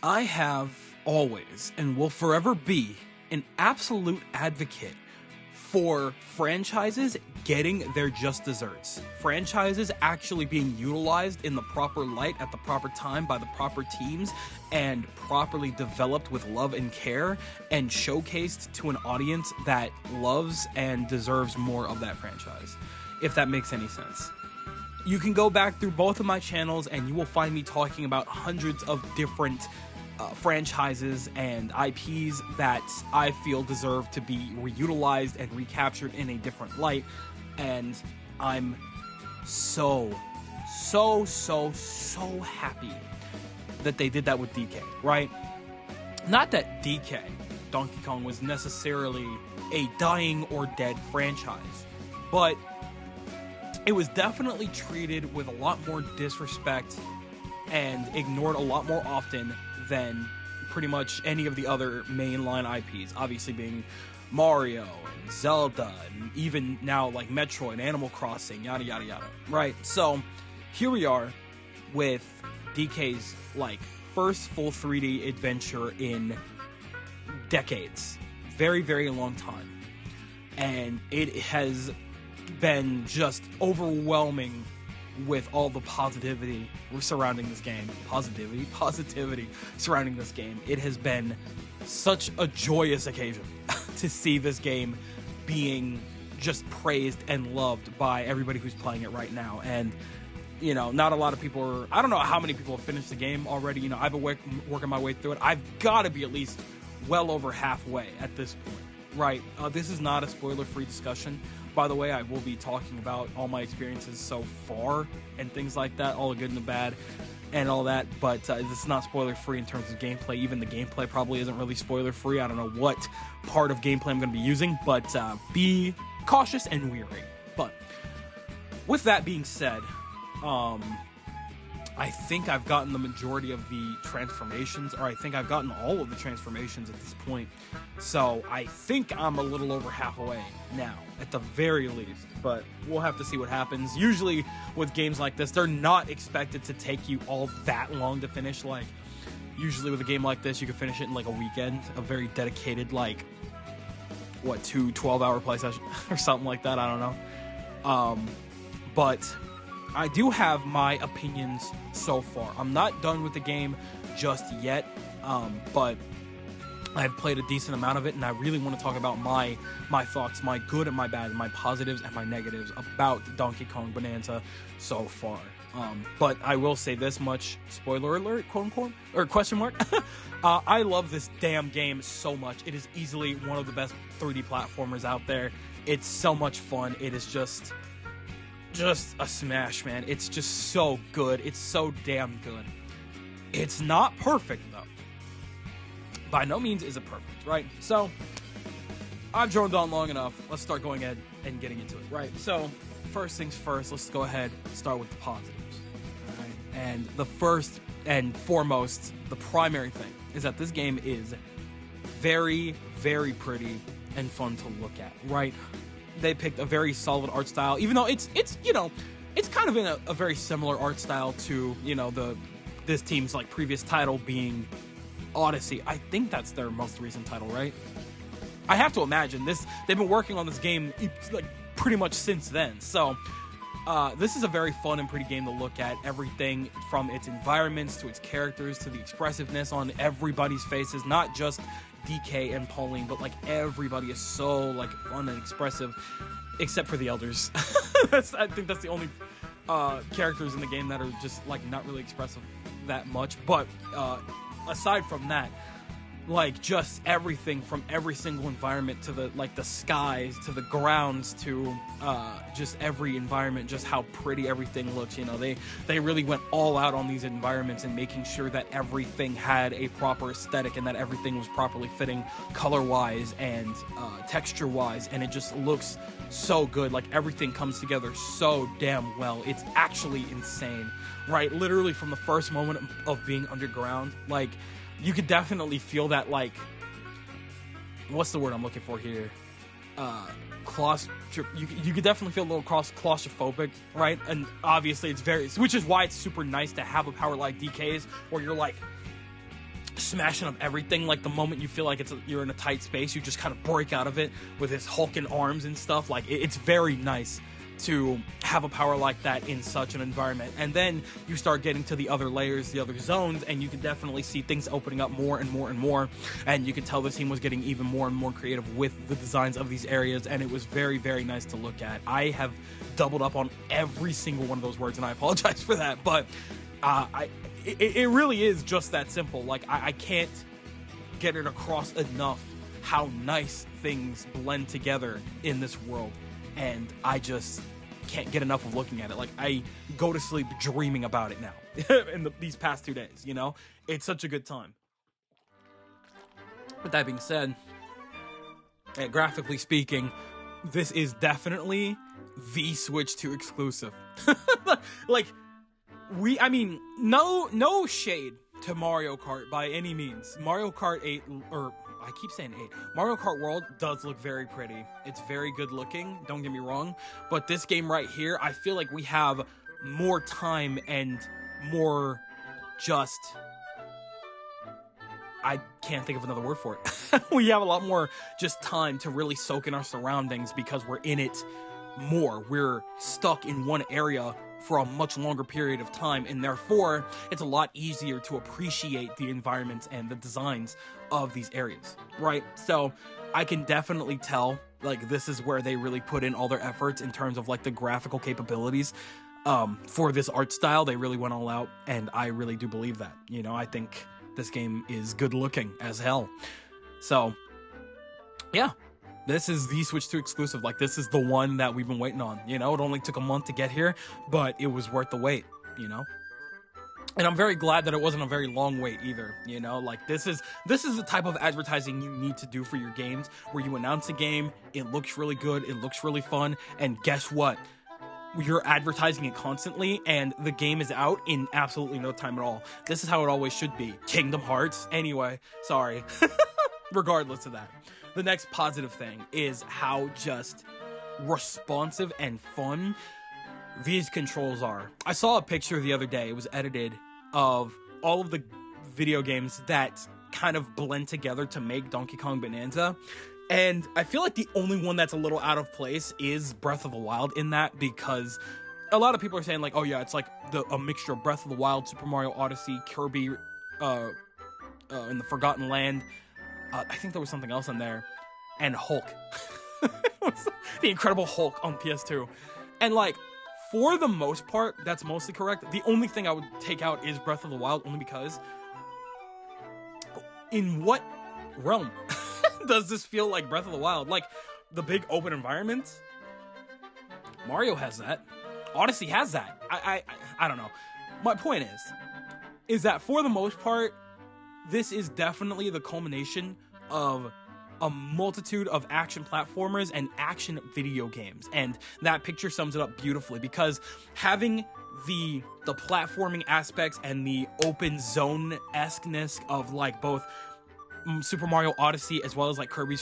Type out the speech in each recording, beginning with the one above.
I have always and will forever be an absolute advocate for franchises getting their just desserts. Franchises actually being utilized in the proper light at the proper time by the proper teams and properly developed with love and care and showcased to an audience that loves and deserves more of that franchise, if that makes any sense. You can go back through both of my channels and you will find me talking about hundreds of different franchises and IPs that I feel deserve to be reutilized and recaptured in a different light, and I'm so happy that they did that with DK, right? Not that DK, Donkey Kong, was necessarily a dying or dead franchise, but it was definitely treated with a lot more disrespect and ignored a lot more often than pretty much any of the other mainline IPs, obviously being Mario and Zelda and even now like Metroid and Animal Crossing, yada yada yada, right? So here we are with DK's like first full 3D adventure in decades, very long time, and it has been just overwhelming with all the positivity surrounding this game. Positivity surrounding this game. It has been such a joyous occasion to see this game being just praised and loved by everybody who's playing it right now. And, you know, not a lot of people are... I don't know how many people have finished the game already. You know, I've been working my way through it. I've got to be at least well over halfway at this point, right? This is not a spoiler-free discussion. By the way, I will be talking about all my experiences so far and things like that, all the good and the bad and all that, but this is not spoiler-free in terms of gameplay. Even the gameplay probably isn't really spoiler-free. I don't know what part of gameplay I'm going to be using, but be cautious and wary. But with that being said, I think I've gotten the majority of the transformations, or I think I've gotten all of the transformations at this point. So I think I'm a little over halfway now, at the very least. But we'll have to see what happens. Usually with games like this, they're not expected to take you all that long to finish. Like, usually with a game like this, you can finish it in like a weekend. A very dedicated, like, 2 12-hour play session or something like that. I don't know. But I do have my opinions so far. I'm not done with the game just yet, but I've played a decent amount of it, and I really want to talk about my thoughts, my good and my bad, my positives and my negatives about Donkey Kong Bonanza so far. But I will say this much, spoiler alert, quote unquote, or question mark. I love this damn game so much. It is easily one of the best 3D platformers out there. It's so much fun. It is just a smash, man. It's just so good. It's so damn good. It's not perfect, though. By no means is it perfect, right? So, I've droned on long enough. Let's start going ahead and getting into it, right? So, first things first, let's go ahead and start with the positives, all right? And the first and foremost, the primary thing, is that this game is very pretty and fun to look at, right? They picked a very solid art style, even though it's you know, it's kind of in a very similar art style to, you know, this team's like previous title being Odyssey. I think that's their most recent title, right? I have to imagine they've been working on this game like pretty much since then. So this is a very fun and pretty game to look at. Everything from its environments to its characters to the expressiveness on everybody's faces, not just DK and Pauline, but like everybody is so like fun and expressive, except for the elders. I think that's the only characters in the game that are just like not really expressive that much. But aside from that, like just everything from every single environment to the like the skies to the grounds to just every environment, just how pretty everything looks. You know, they really went all out on these environments and making sure that everything had a proper aesthetic and that everything was properly fitting color wise and texture wise, and it just looks so good. Like everything comes together so damn well. It's actually insane, right? Literally from the first moment of being underground, like you could definitely feel that, like, what's the word I'm looking for here? You could definitely feel a little claustrophobic, right? And obviously which is why it's super nice to have a power like DK's, where you're like smashing up everything. Like, the moment you feel like you're in a tight space, you just kind of break out of it with his hulking arms and stuff. Like, it's very nice to have a power like that in such an environment. And then you start getting to the other layers, the other zones, and you can definitely see things opening up more and more and more. And you can tell the team was getting even more and more creative with the designs of these areas, and it was very, very nice to look at. I have doubled up on every single one of those words, and I apologize for that, but it really is just that simple. Like, I can't get it across enough how nice things blend together in this world. And I just can't get enough of looking at it. Like, I go to sleep dreaming about it now in these past 2 days, you know? It's such a good time. With that being said, graphically speaking, this is definitely the Switch 2 exclusive. Like, no shade to Mario Kart by any means. Mario Kart 8, or I keep saying 8. Mario Kart World does look very pretty. It's very good looking, don't get me wrong. But this game right here, I feel like we have more time and more just... I can't think of another word for it. We have a lot more just time to really soak in our surroundings because we're in it more. We're stuck in one area for a much longer period of time, and therefore it's a lot easier to appreciate the environments and the designs of these areas, right? So I can definitely tell, like, this is where they really put in all their efforts in terms of, like, the graphical capabilities for this art style. They really went all out, and I really do believe that. You know, I think this game is good looking as hell. So yeah, this is the Switch 2 exclusive. Like, this is the one that we've been waiting on. You know, it only took a month to get here, but it was worth the wait, you know? And I'm very glad that it wasn't a very long wait either, you know? Like, this is the type of advertising you need to do for your games, where you announce a game, it looks really good, it looks really fun, and guess what? You're advertising it constantly, and the game is out in absolutely no time at all. This is how it always should be. Kingdom Hearts. Anyway, sorry. Regardless of that. The next positive thing is how just responsive and fun these controls are. I saw a picture the other day, it was edited, of all of the video games that kind of blend together to make Donkey Kong Bonanza. And I feel like the only one that's a little out of place is Breath of the Wild in that, because a lot of people are saying, like, oh yeah, it's like a mixture of Breath of the Wild, Super Mario Odyssey, Kirby in the Forgotten Land. I think there was something else in there. And Hulk. The Incredible Hulk on PS2. And, like, for the most part, that's mostly correct. The only thing I would take out is Breath of the Wild, only because in what realm does this feel like Breath of the Wild? Like, the big open environments? Mario has that. Odyssey has that. I don't know. My point is that for the most part, this is definitely the culmination of a multitude of action platformers and action video games. And that picture sums it up beautifully, because having the platforming aspects and the open zone-esqueness of, like, both Super Mario Odyssey as well as, like, Kirby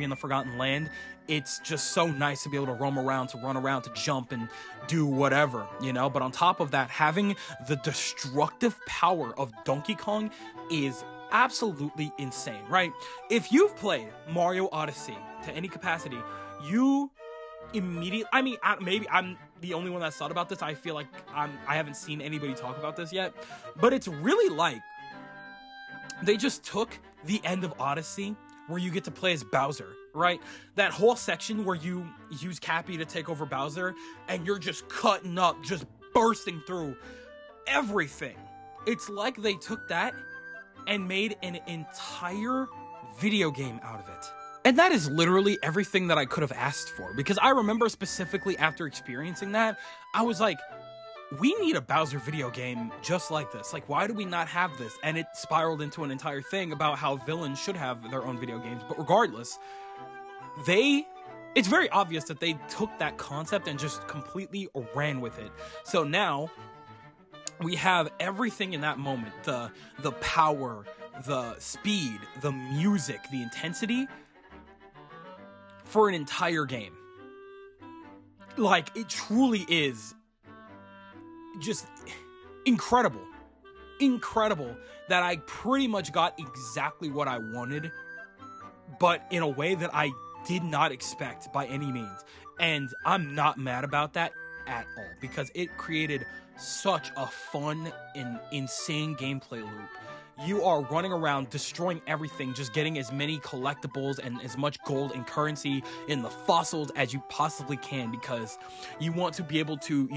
and the Forgotten Land, it's just so nice to be able to roam around, to run around, to jump and do whatever, you know? But on top of that, having the destructive power of Donkey Kong is absolutely insane, right? If you've played Mario Odyssey to any capacity, you immediately, I mean, maybe I'm the only one that's thought about this. I feel like I haven't seen anybody talk about this yet, but it's really like they just took the end of Odyssey, where you get to play as Bowser, right? That whole section where you use Cappy to take over Bowser, and you're just cutting up, just bursting through everything. It's like they took that and made an entire video game out of it. And that is literally everything that I could have asked for, because I remember specifically after experiencing that, I was like, we need a Bowser video game just like this. Like, why do we not have this? And it spiraled into an entire thing about how villains should have their own video games. But regardless, it's very obvious that they took that concept and just completely ran with it. So now we have everything in that moment, the power, the speed, the music, the intensity for an entire game. Like, it truly is just incredible. incredible that I pretty much got exactly what I wanted, but in a way that I did not expect by any means. And I'm not mad about that at all, because it created such a fun and insane gameplay loop. You are running around destroying everything, just getting as many collectibles and as much gold and currency in the fossils as you possibly can, because you want to be able to,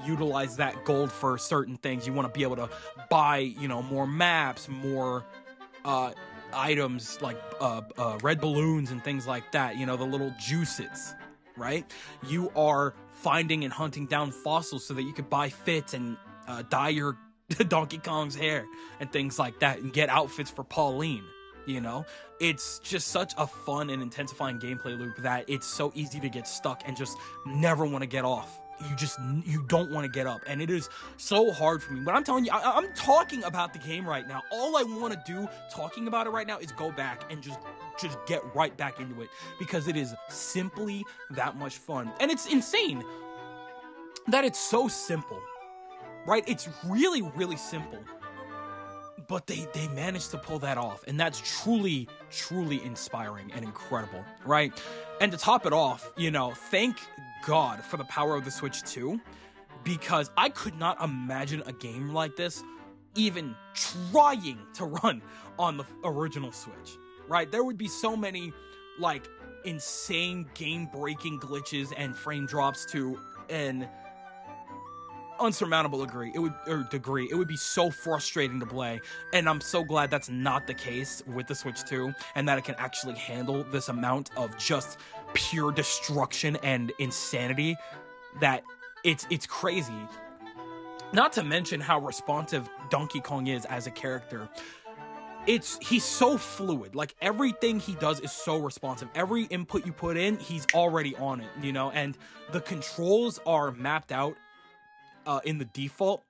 utilize that gold for certain things. You want to be able to buy, more maps, more items like red balloons and things like that, the little juices, right? You are finding and hunting down fossils so that you could buy fits and dye your Donkey Kong's hair and things like that, and get outfits for Pauline. It's just such a fun and intensifying gameplay loop that it's so easy to get stuck and just never want to get off. You don't want to get up, and it is so hard for me. But I'm telling you, I'm talking about the game right now. All I want to do talking about it right now is go back and just get right back into it, because it is simply that much fun. And it's insane that it's so simple, right? It's really, really simple, but they managed to pull that off, and that's truly, truly inspiring and incredible, right? And to top it off, thank God for the power of the Switch 2, because I could not imagine a game like this even trying to run on the original Switch, right? There would be so many, insane game-breaking glitches and frame drops to an unsurmountable degree. It would be so frustrating to play, and I'm so glad that's not the case with the Switch 2, and that it can actually handle this amount of just pure destruction and insanity. That it's crazy. Not to mention how responsive Donkey Kong is as a character. He's so fluid. Like, everything he does is so responsive. Every input you put in, he's already on it, and the controls are mapped out in the default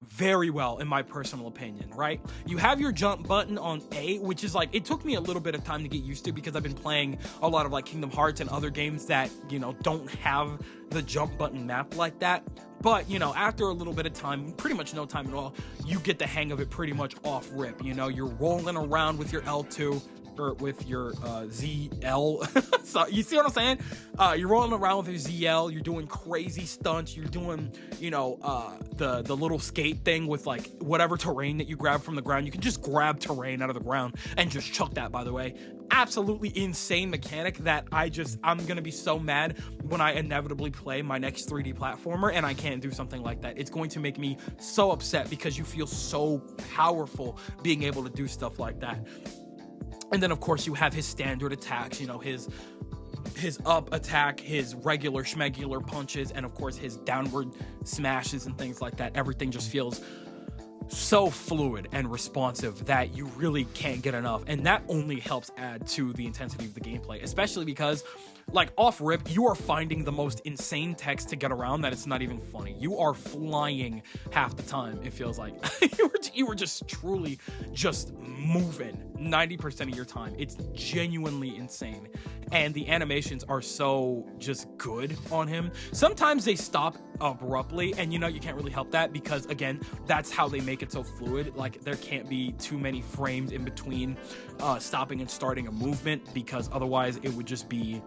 very well, in my personal opinion, right? You have your jump button on A, which is it took me a little bit of time to get used to, because I've been playing a lot of Kingdom Hearts and other games that, don't have the jump button mapped like that. But, after a little bit of time, pretty much no time at all, you get the hang of it pretty much off rip. You're rolling around with your L2, or with your ZL. So you see what I'm saying? You're rolling around with your ZL, you're doing crazy stunts, you're doing, the little skate thing with whatever terrain that you grab from the ground. You can just grab terrain out of the ground and just chuck that, by the way. Absolutely insane mechanic that I'm gonna be so mad when I inevitably play my next 3D platformer and I can't do something like that. It's going to make me so upset, because you feel so powerful being able to do stuff like that. And then, of course, you have his standard attacks, his up attack, his regular schmegular punches, and, of course, his downward smashes and things like that. Everything just feels so fluid and responsive that you really can't get enough. And that only helps add to the intensity of the gameplay, especially because, off rip, you are finding the most insane text to get around that it's not even funny. You are flying half the time, it feels like. you were just truly just moving 90% of your time. It's genuinely insane. And the animations are so just good on him. Sometimes they stop abruptly, and you can't really help that, because again, that's how they make it so fluid. There can't be too many frames in between stopping and starting a movement, because otherwise it would just be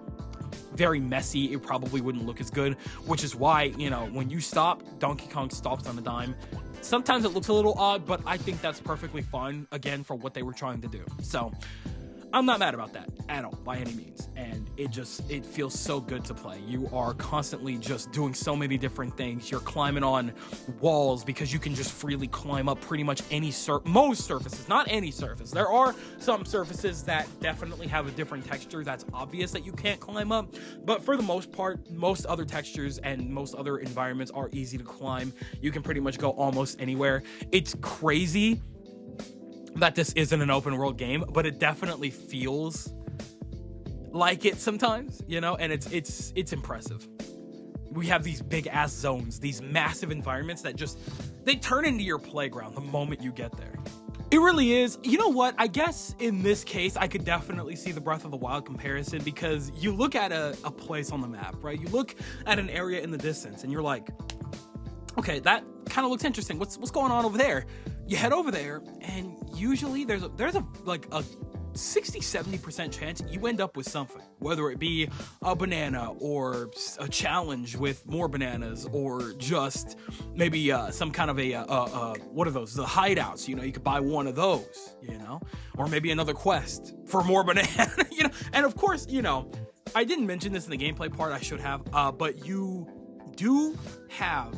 very messy. It probably wouldn't look as good, which is why, when you stop, Donkey Kong stops on a dime. Sometimes it looks a little odd, but I think that's perfectly fine, again, for what they were trying to do. So I'm not mad about that at all, by any means. And it feels so good to play. You are constantly just doing so many different things. You're climbing on walls, because you can just freely climb up pretty much most surfaces, not any surface. There are some surfaces that definitely have a different texture that's obvious that you can't climb up. But for the most part, most other textures and most other environments are easy to climb. You can pretty much go almost anywhere. It's crazy that this isn't an open world game, but it definitely feels like it sometimes, and it's impressive. We have these big ass zones, these massive environments that they turn into your playground the moment you get there. It really is. You know what? I guess in this case, I could definitely see the Breath of the Wild comparison, because you look at a place on the map, right? You look at an area in the distance and you're like, okay, that kind of looks interesting. What's going on over there? you head over there, and usually there's a like a 60-70% chance you end up with something, whether it be a banana or a challenge with more bananas, or just maybe some kind of what are those, the hideouts, you could buy one of those, or maybe another quest for more banana. And of course, I didn't mention this in the gameplay part, I should have, but you do have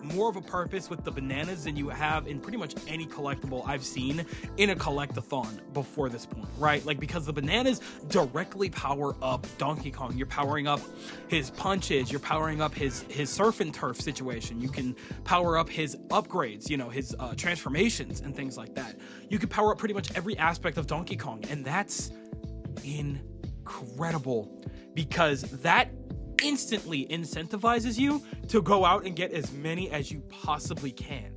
more of a purpose with the bananas than you have in pretty much any collectible I've seen in a collectathon before this point, right? Like, because the bananas directly power up Donkey Kong. You're powering up his punches, you're powering up his surf and turf situation, you can power up his upgrades, his transformations and things like that. You can power up pretty much every aspect of Donkey Kong, and that's incredible, because that instantly incentivizes you to go out and get as many as you possibly can,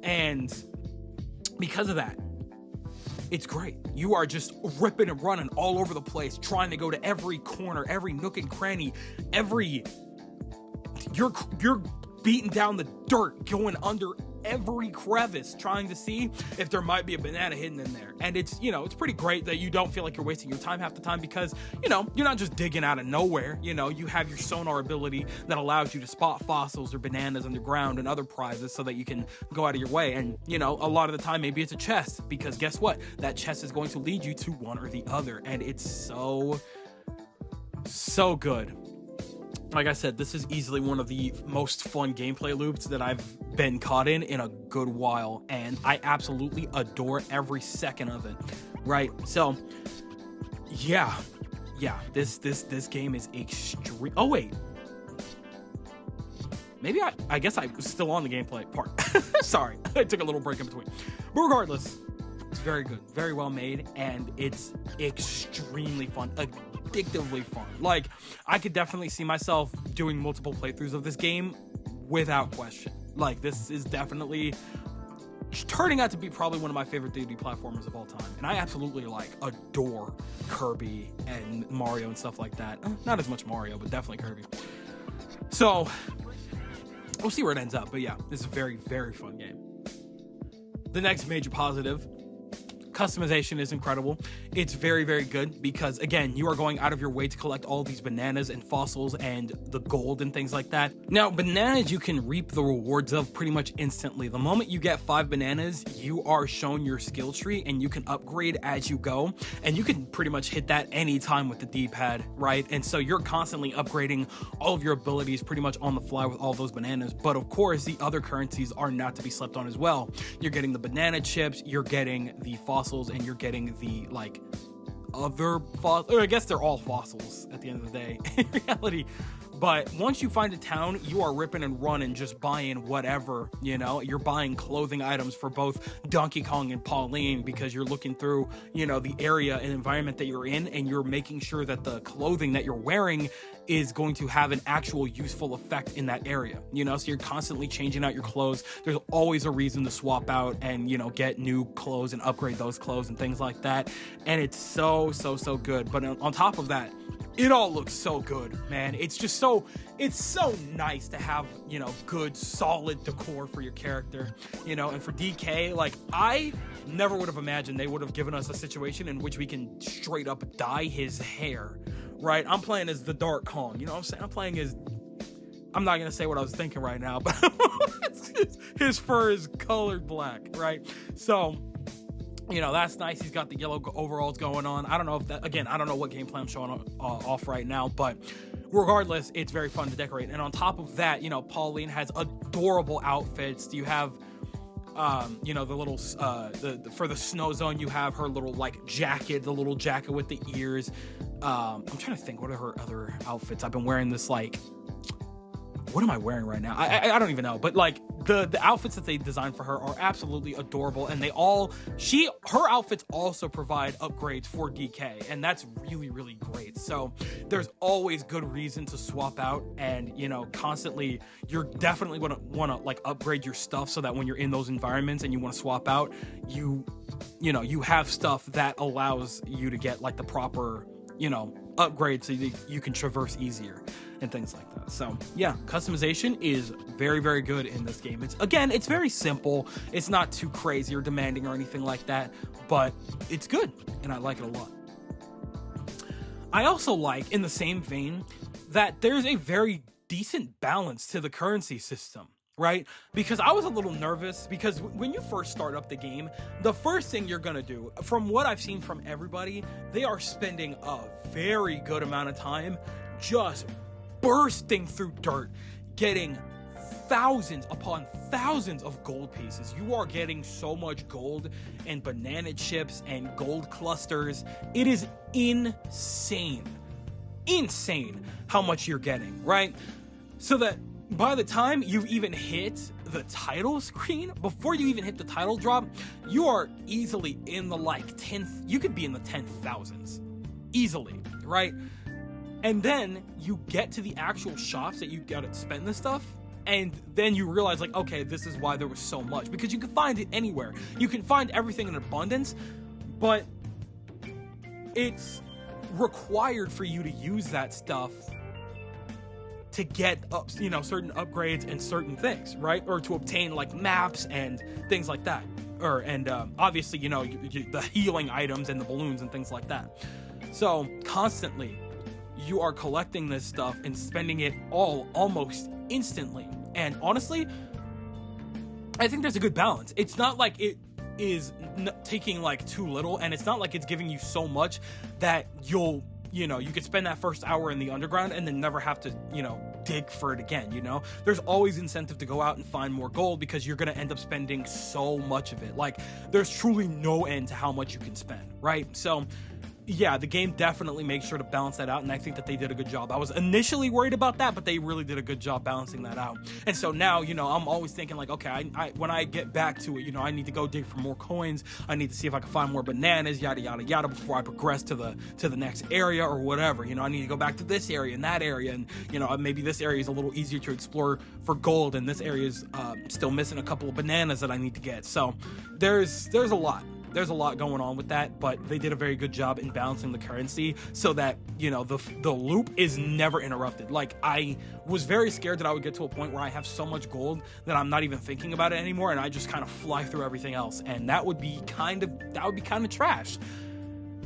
and because of that, it's great. You are just ripping and running all over the place, trying to go to every corner, every nook and cranny, you're beating down the dirt, going under every crevice, trying to see if there might be a banana hidden in there. And it's pretty great that you don't feel like you're wasting your time half the time, because you're not just digging out of nowhere. You have your sonar ability that allows you to spot fossils or bananas underground and other prizes, so that you can go out of your way. And a lot of the time maybe it's a chest, because guess what, that chest is going to lead you to one or the other, and it's so good. Like I said, this is easily one of the most fun gameplay loops that I've been caught in a good while, and I absolutely adore every second of it, right? So, yeah, this game is extreme. Oh, wait. Maybe I guess I was still on the gameplay part. Sorry, I took a little break in between. But regardless, it's very good, very well made, and it's extremely fun. Addictively fun. Like, I could definitely see myself doing multiple playthroughs of this game without question. Like, this is definitely turning out to be probably one of my favorite 3D platformers of all time, and I absolutely adore Kirby and Mario and stuff like that. Not as much Mario, but definitely Kirby. So we'll see where it ends up, but yeah, this is a very, very fun game. The next major positive: customization is incredible. It's very, very good, because again, you are going out of your way to collect all these bananas and fossils and the gold and things like that. Now, bananas you can reap the rewards of pretty much instantly. The moment you get 5 bananas, you are shown your skill tree, and you can upgrade as you go, and you can pretty much hit that anytime with the D-pad, right? And so you're constantly upgrading all of your abilities pretty much on the fly with all those bananas. But of course, the other currencies are not to be slept on as well. You're getting the banana chips, you're getting the fossils, and you're getting the other fossils. I guess they're all fossils at the end of the day in reality. But once you find a town, you are ripping and running, just buying whatever, you're buying clothing items for both Donkey Kong and Pauline, because you're looking through, the area and environment that you're in, and you're making sure that the clothing that you're wearing is going to have an actual useful effect in that area, so you're constantly changing out your clothes. There's always a reason to swap out and, get new clothes and upgrade those clothes and things like that. And it's so good. But on top of that, it all looks so good, man. It's so nice to have, good, solid decor for your character, and for DK, I never would have imagined they would have given us a situation in which we can straight up dye his hair, right? I'm playing as the Dark Kong, what I'm saying? I'm not going to say what I was thinking right now, but his fur is colored black, right? So, that's nice. He's got the yellow overalls going on. I don't know if I don't know what gameplay I'm showing off right now, but regardless, it's very fun to decorate. And on top of that, Pauline has adorable outfits. You have, the little, for the snow zone, you have her little, jacket, the little jacket with the ears. I'm trying to think, what are her other outfits? I've been wearing this, what am I wearing right now? I don't even know, but the outfits that they designed for her are absolutely adorable, and her outfits also provide upgrades for DK, and that's really, really great. So there's always good reason to swap out, and constantly you're definitely gonna want to upgrade your stuff, so that when you're in those environments and you want to swap out, you have stuff that allows you to get the proper upgrade, so you can traverse easier and things like that. So yeah, customization is very, very good in this game. It's very simple. It's not too crazy or demanding or anything like that, but it's good, and I like it a lot. I also like, in the same vein, that there's a very decent balance to the currency system, right? Because I was a little nervous, because when you first start up the game, the first thing you're gonna do, from what I've seen from everybody, they are spending a very good amount of time just bursting through dirt, getting thousands upon thousands of gold pieces. You are getting so much gold and banana chips and gold clusters. It is insane how much you're getting, right? So that by the time you even hit the title screen, before you even hit the title drop, you are easily in the you could be in the 10,000s easily, right? And then you get to the actual shops that you gotta spend this stuff, and then you realize, like, okay, this is why there was so much, because you can find it anywhere. You can find everything in abundance, but it's required for you to use that stuff to get certain upgrades and certain things, right? Or to obtain like maps and things like that, and obviously the healing items and the balloons and things like that. So constantly you are collecting this stuff and spending it all almost instantly. And honestly, I think there's a good balance. It's not like it is taking like too little, and it's not like it's giving you so much that you could spend that first hour in the underground and then never have to, dig for it again, There's always incentive to go out and find more gold, because you're going to end up spending so much of it. Like, there's truly no end to how much you can spend, right? So yeah, the game definitely makes sure to balance that out, and I think that they did a good job. I was initially worried about that, but they really did a good job balancing that out. And so now, I'm always thinking like, okay, I when I get back to it, I need to go dig for more coins. I need to see if I can find more bananas, yada yada yada, before I progress to the next area or whatever. I need to go back to this area and that area, and maybe this area is a little easier to explore for gold, and this area is still missing a couple of bananas that I need to get. So there's a lot. There's a lot going on with that, but they did a very good job in balancing the currency so that, the loop is never interrupted. Like, I was very scared that I would get to a point where I have so much gold that I'm not even thinking about it anymore, and I just kind of fly through everything else, and that would be kind of trash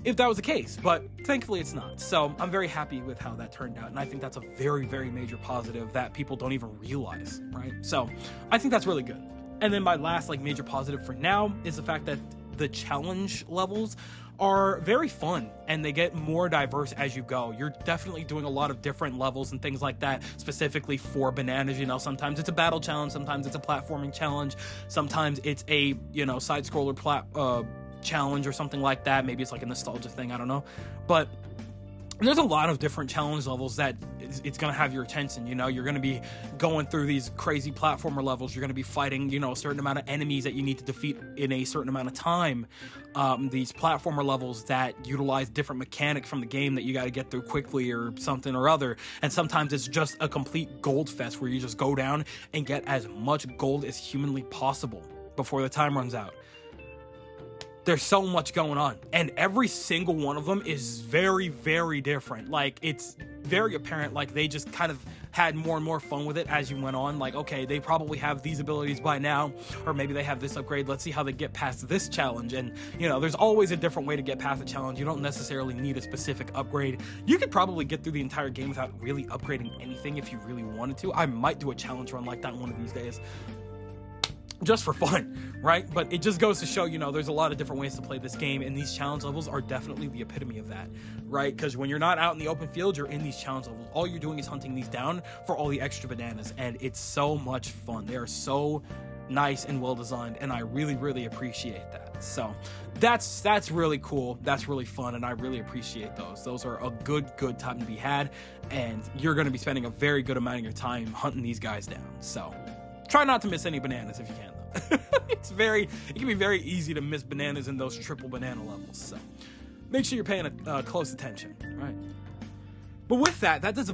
if that was the case, but thankfully it's not. So I'm very happy with how that turned out, and I think that's a very, very major positive that people don't even realize, right? So I think that's really good. And then my last major positive for now is the fact that the challenge levels are very fun, and they get more diverse as you go. You're definitely doing a lot of different levels and things like that, specifically for bananas. Sometimes it's a battle challenge, sometimes it's a platforming challenge, sometimes it's a side scroller challenge or something like that. Maybe it's like a nostalgia thing, I don't know. But there's a lot of different challenge levels that it's going to have your attention. You're going to be going through these crazy platformer levels. You're going to be fighting, a certain amount of enemies that you need to defeat in a certain amount of time. These platformer levels that utilize different mechanics from the game that you got to get through quickly or something or other. And sometimes it's just a complete gold fest where you just go down and get as much gold as humanly possible before the time runs out. There's so much going on, and every single one of them is very, very different. Like, it's very apparent, like, they just kind of had more and more fun with it as you went on. Like, okay, they probably have these abilities by now, or maybe they have this upgrade. Let's see how they get past this challenge. And, there's always a different way to get past a challenge. You don't necessarily need a specific upgrade. You could probably get through the entire game without really upgrading anything if you really wanted to. I might do a challenge run like that one of these days, just for fun, right? But it just goes to show, there's a lot of different ways to play this game, and these challenge levels are definitely the epitome of that, right? Because when you're not out in the open field, you're in these challenge levels. All you're doing is hunting these down for all the extra bananas, and it's so much fun. They are so nice and well designed, and I really, really appreciate that. So that's really cool. That's really fun, and I really appreciate those. Those are a good time to be had, and you're going to be spending a very good amount of your time hunting these guys down. So try not to miss any bananas if you can, though. It can be very easy to miss bananas in those triple banana levels. So make sure you're paying close attention, right? But with that just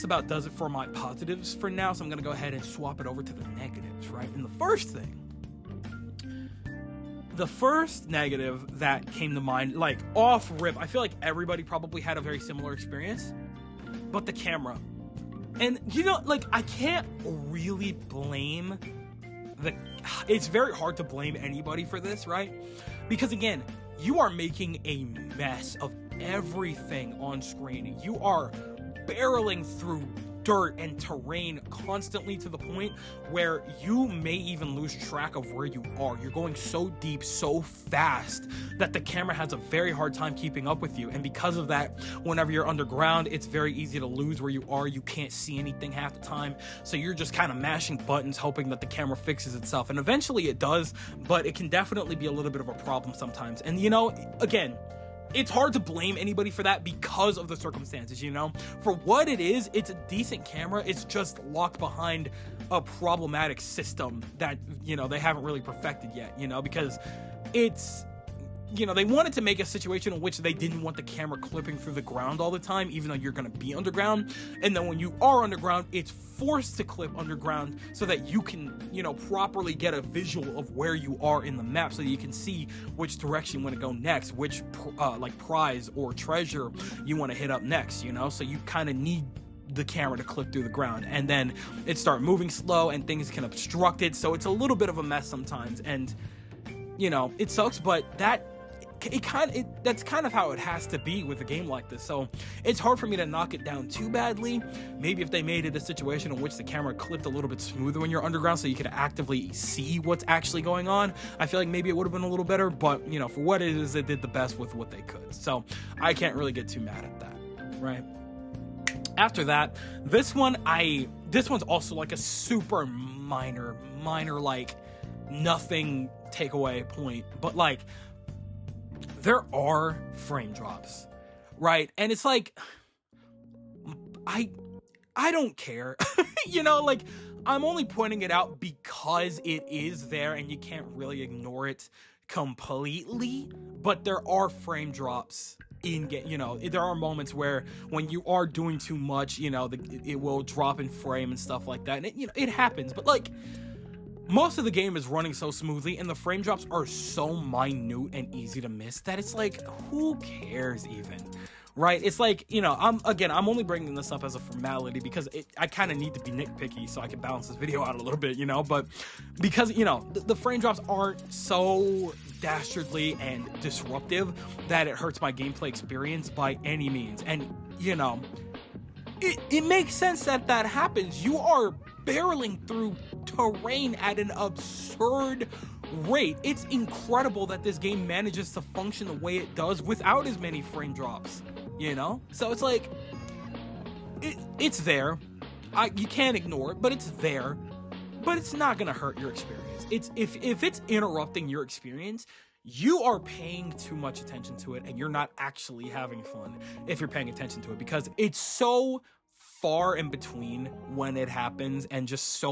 about does it for my positives for now. So I'm going to go ahead and swap it over to the negatives, right? And the first negative that came to mind, like off rip, I feel like everybody probably had a very similar experience, but the camera. And, you know, like, I can't really blame it's very hard to blame anybody for this, right? Because, again, you are making a mess of everything on screen. You are barreling through dirt and terrain constantly to the point where you may even lose track of where you are. You're going so deep, so fast that the camera has a very hard time keeping up with you. And because of that, whenever you're underground, it's very easy to lose where you are. You can't see anything half the time. So you're just kind of mashing buttons, hoping that the camera fixes itself. And eventually it does, but it can definitely be a little bit of a problem sometimes. And, you know, again, it's hard to blame anybody for that because of the circumstances, you know? For what it is, it's a decent camera. It's just locked behind a problematic system that, you know, they haven't really perfected yet, you know? Because it's, you know, they wanted to make a situation in which they didn't want the camera clipping through the ground all the time, even though you're going to be underground. And then when you are underground, it's forced to clip underground so that you can, you know, properly get a visual of where you are in the map, so that you can see which direction you want to go next, which like prize or treasure you want to hit up next, you know? So you kind of need the camera to clip through the ground, and then it start moving slow and things can obstruct it. So it's a little bit of a mess sometimes, and, you know, it sucks, but that's kind of how it has to be with a game like this. So it's hard for me to knock it down too badly. Maybe if they made it a situation in which the camera clipped a little bit smoother when you're underground, so you could actively see what's actually going on, I feel like maybe it would have been a little better. But, you know, for what it is, they did the best with what they could. So I can't really get too mad at that, right? After that, this one's also like a super minor, like nothing takeaway point, but like, there are frame drops, right? And it's like, I don't care, you know, like, I'm only pointing it out because it is there and you can't really ignore it completely. But there are frame drops in game, you know, there are moments where when you are doing too much, you know, it will drop in frame and stuff like that. And it, you know, it happens, but like, most of the game is running so smoothly and the frame drops are so minute and easy to miss that it's like, who cares even, right? It's like, you know, I'm only bringing this up as a formality because I kind of need to be nitpicky so I can balance this video out a little bit, you know? But because, you know, the frame drops aren't so dastardly and disruptive that it hurts my gameplay experience by any means. And, you know, it makes sense that happens. You are barreling through terrain at an absurd rate. It's incredible that this game manages to function the way it does without as many frame drops, you know? So it's like, it's there. You can't ignore it, but it's there. But it's not gonna hurt your experience. If it's interrupting your experience, you are paying too much attention to it and you're not actually having fun if you're paying attention to it, because it's so far in between when it happens and just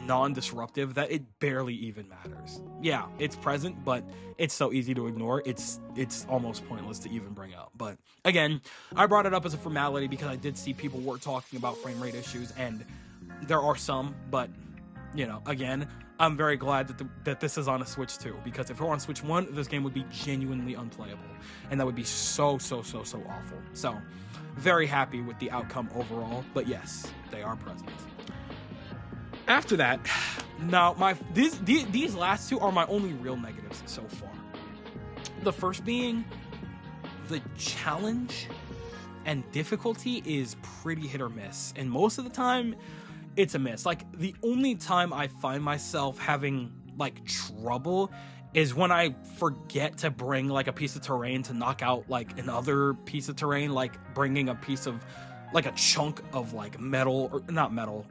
non-disruptive that it barely even matters. Yeah, it's present, but it's so easy to ignore. It's almost pointless to even bring up. But again, I brought it up as a formality because I did see people were talking about frame rate issues, and there are some, but, you know, again, I'm very glad that this is on a Switch 2, because if it were on Switch 1, this game would be genuinely unplayable, and that would be so awful. So, very happy with the outcome overall, but yes, they are present. After that, now these last two are my only real negatives so far. The first being the challenge and difficulty is pretty hit or miss, and most of the time it's a miss. Like, the only time I find myself having like trouble is when I forget to bring like a piece of terrain to knock out like another piece of terrain, like bringing a piece of like a chunk of like metal, or not metal,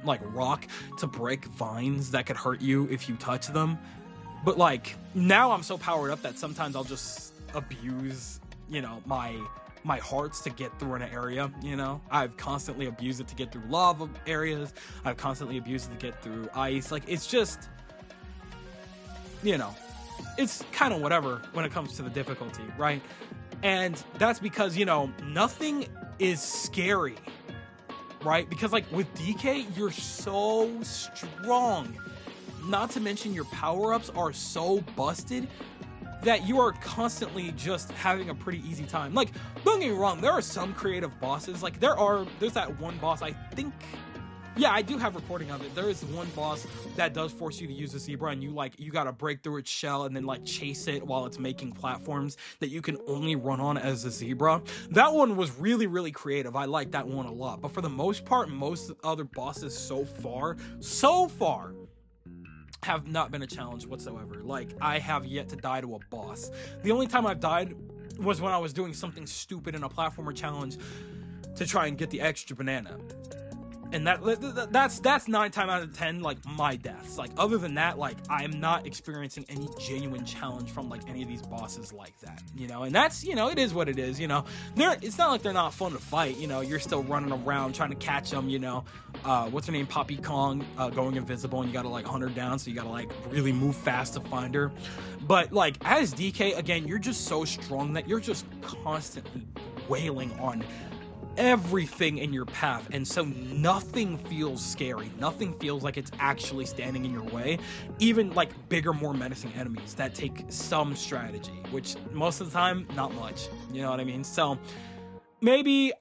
like rock, to break vines that could hurt you if you touch them. But like, now I'm so powered up that sometimes I'll just abuse, you know, my hearts to get through an area, you know? I've constantly abused it to get through lava areas. I've constantly abused it to get through ice. Like, it's just, you know, it's kind of whatever when it comes to the difficulty, right? And that's because, you know, nothing is scary, right? Because like with DK, you're so strong. Not to mention your power-ups are so busted that you are constantly just having a pretty easy time. Like, don't get me wrong, there are some creative bosses. Like, there's that one boss, I think, yeah, I do have recording of it. There is one boss that does force you to use a zebra, and you gotta break through its shell and then like chase it while it's making platforms that you can only run on as a zebra. That one was really, really creative. I like that one a lot. But for the most part, most other bosses so far have not been a challenge whatsoever. Like, I have yet to die to a boss. The only time I've died was when I was doing something stupid in a platformer challenge to try and get the extra banana. And that's 9 times out of 10 like my deaths. Like, other than that, like, I'm not experiencing any genuine challenge from like any of these bosses like that, you know. And that's, you know, it is what it is, you know. It's not like they're not fun to fight, you know. You're still running around trying to catch them, you know. What's her name, Poppy Kong, going invisible, and you gotta like hunt her down, so you gotta like really move fast to find her. But like, as DK, again, you're just so strong that you're just constantly wailing on everything in your path, and so nothing feels scary. Nothing feels like it's actually standing in your way. Even like bigger, more menacing enemies that take some strategy, which most of the time, not much. You know what I mean? So maybe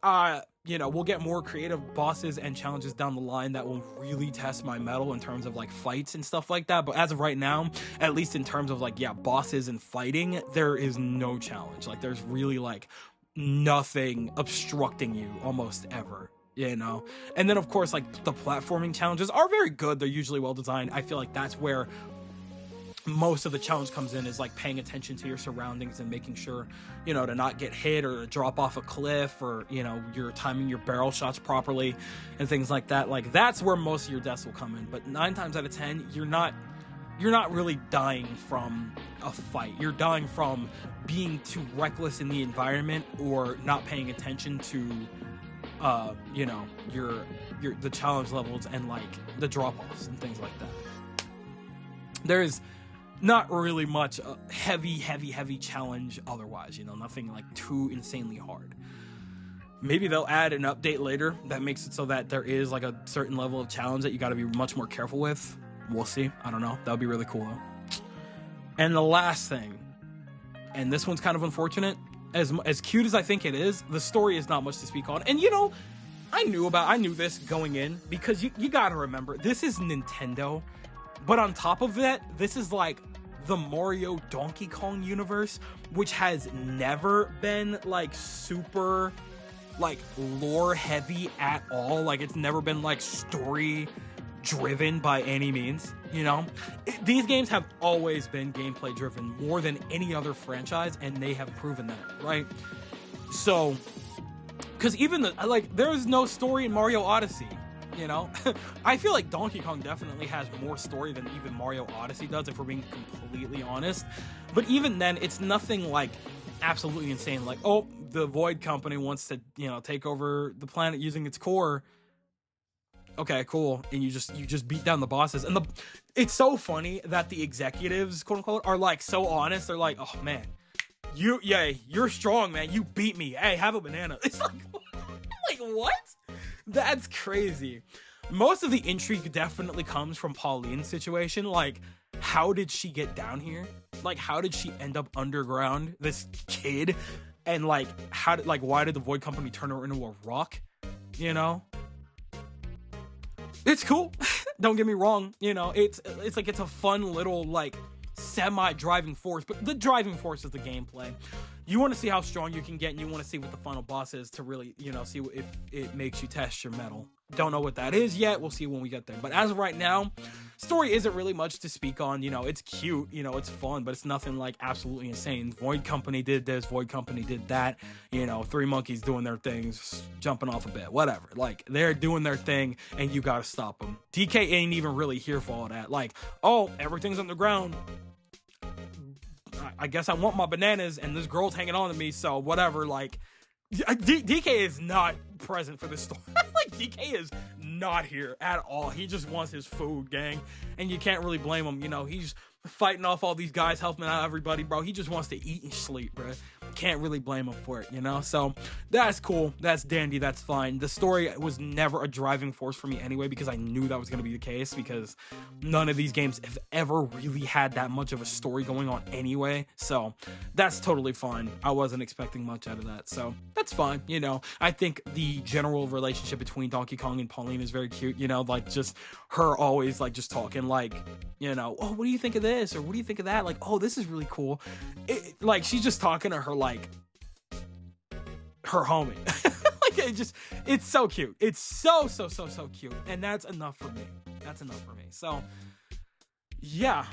you know, we'll get more creative bosses and challenges down the line that will really test my mettle in terms of like fights and stuff like that. But as of right now, at least in terms of like, yeah, bosses and fighting, there is no challenge. Like, there's really like nothing obstructing you almost ever, you know. And then of course, like, the platforming challenges are very good. They're usually well designed. I feel like that's where most of the challenge comes in, is like paying attention to your surroundings and making sure, you know, to not get hit or to drop off a cliff, or, you know, you're timing your barrel shots properly and things like that. Like, that's where most of your deaths will come in. But 9 times out of 10, you're not really dying from a fight. You're dying from being too reckless in the environment, or not paying attention to you know, the challenge levels and like the drop-offs and things like that. There's not really much heavy challenge otherwise, you know, nothing like too insanely hard. Maybe they'll add an update later that makes it so that there is like a certain level of challenge that you got to be much more careful with. We'll see. I don't know. That would be really cool though. And the last thing, and this one's kind of unfortunate, as cute as I think it is, the story is not much to speak on. And you know, I knew this going in, because you gotta remember, this is Nintendo. But on top of that, this is like the Mario Donkey Kong universe, which has never been like super like lore heavy at all. Like, it's never been like story driven by any means, you know. These games have always been gameplay driven more than any other franchise, and they have proven that, right? So, because even there's no story in Mario Odyssey, you know. I feel like Donkey Kong definitely has more story than even Mario Odyssey does, if we're being completely honest. But even then, it's nothing like absolutely insane, like, oh, the Void Company wants to, you know, take over the planet using its core. Okay, cool. And you just beat down the bosses. And it's so funny that the executives, quote unquote, are like so honest. They're like, oh man, you're strong, man. You beat me. Hey, have a banana. It's like, like, what? That's crazy. Most of the intrigue definitely comes from Pauline's situation. Like, how did she get down here? Like, how did she end up underground, this kid? And like, why did the Void Company turn her into a rock? You know? It's cool. Don't get me wrong. You know, it's like, it's a fun little like semi-driving force, but the driving force is the gameplay. You want to see how strong you can get, and you want to see what the final boss is to really, you know, see if it makes you test your mettle. Don't know what that is yet. We'll see when we get there. But as of right now, story isn't really much to speak on. You know, it's cute, you know, it's fun, but it's nothing like absolutely insane. Void Company did this, Void Company did that. You know, 3 monkeys doing their things, jumping off a bed, whatever. Like, they're doing their thing, and you gotta stop them. DK ain't even really here for all that. Like, oh, everything's underground. I guess I want my bananas, and this girl's hanging on to me, so whatever. Like, DK is not present for this story. Like, DK is not here at all. He just wants his food, gang, and you can't really blame him. You know, he's fighting off all these guys, helping out everybody, bro. He just wants to eat and sleep, bro. can't really blame him for it, you know? So that's cool. That's dandy. That's fine. The story was never a driving force for me anyway, because I knew that was going to be the case, because none of these games have ever really had that much of a story going on anyway. So that's totally fine. I wasn't expecting much out of that. So that's fine. You know, I think the general relationship between Donkey Kong and Pauline is very cute, you know, like just her always like just talking like, you know, oh, what do you think of this? Or what do you think of that? Like, oh, this is really cool. Like she's just talking to her like her homie. Like it's so cute. It's so cute. And that's enough for me. So yeah,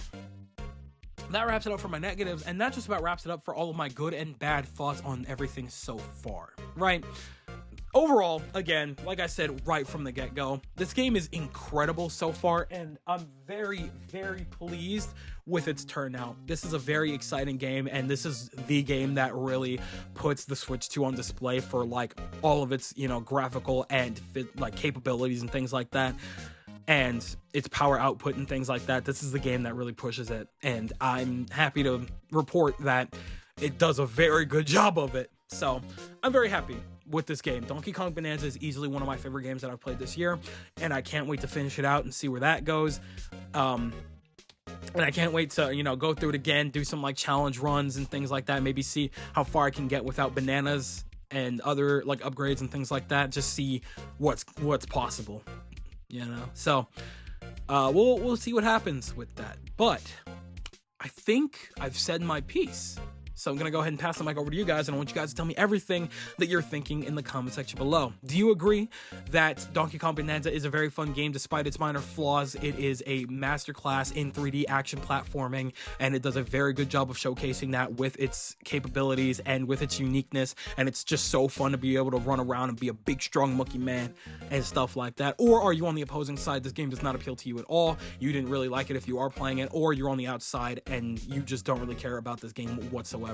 that wraps it up for my negatives, and that just about wraps it up for all of my good and bad thoughts on everything so far, right? Overall, again, like I said right from the get-go, this game is incredible so far, and I'm very, very pleased with its turnout. This is a very exciting game, and this is the game that really puts the Switch 2 on display for like all of its, you know, graphical and like capabilities and things like that, and its power output and things like that. This is the game that really pushes it, and I'm happy to report that it does a very good job of it. So I'm very happy with this game. Donkey Kong Bonanza is easily one of my favorite games that I've played this year, and I can't wait to finish it out and see where that goes. And I can't wait to, you know, go through it again, do some like challenge runs and things like that, maybe see how far I can get without bananas and other like upgrades and things like that. Just see what's possible, you know. So we'll see what happens with that. But I think I've said my piece. So I'm going to go ahead and pass the mic over to you guys, and I want you guys to tell me everything that you're thinking in the comment section below. Do you agree that Donkey Kong Bonanza is a very fun game despite its minor flaws? It is a masterclass in 3D action platforming, and it does a very good job of showcasing that with its capabilities and with its uniqueness, and it's just so fun to be able to run around and be a big, strong monkey man and stuff like that. Or are you on the opposing side? This game does not appeal to you at all. You didn't really like it if you are playing it, or you're on the outside and you just don't really care about this game whatsoever.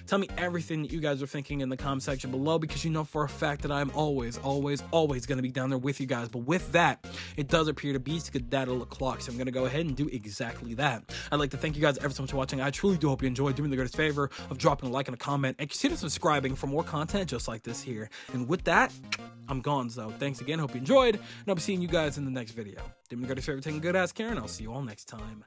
Tell me everything that you guys are thinking in the comment section below, because you know for a fact that I'm always going to be down there with you guys. But with that, it does appear to be skedaddle o'clock, so I'm going to go ahead and do exactly that. I'd like to thank you guys ever so much for watching. I truly do hope you enjoyed. Do me the greatest favor of dropping a like and a comment, and consider subscribing for more content just like this here. And with that, I'm gone. So thanks again. Hope you enjoyed, and I'll be seeing you guys in the next video. Do me the greatest favor, taking good ass care, and I'll see you all next time.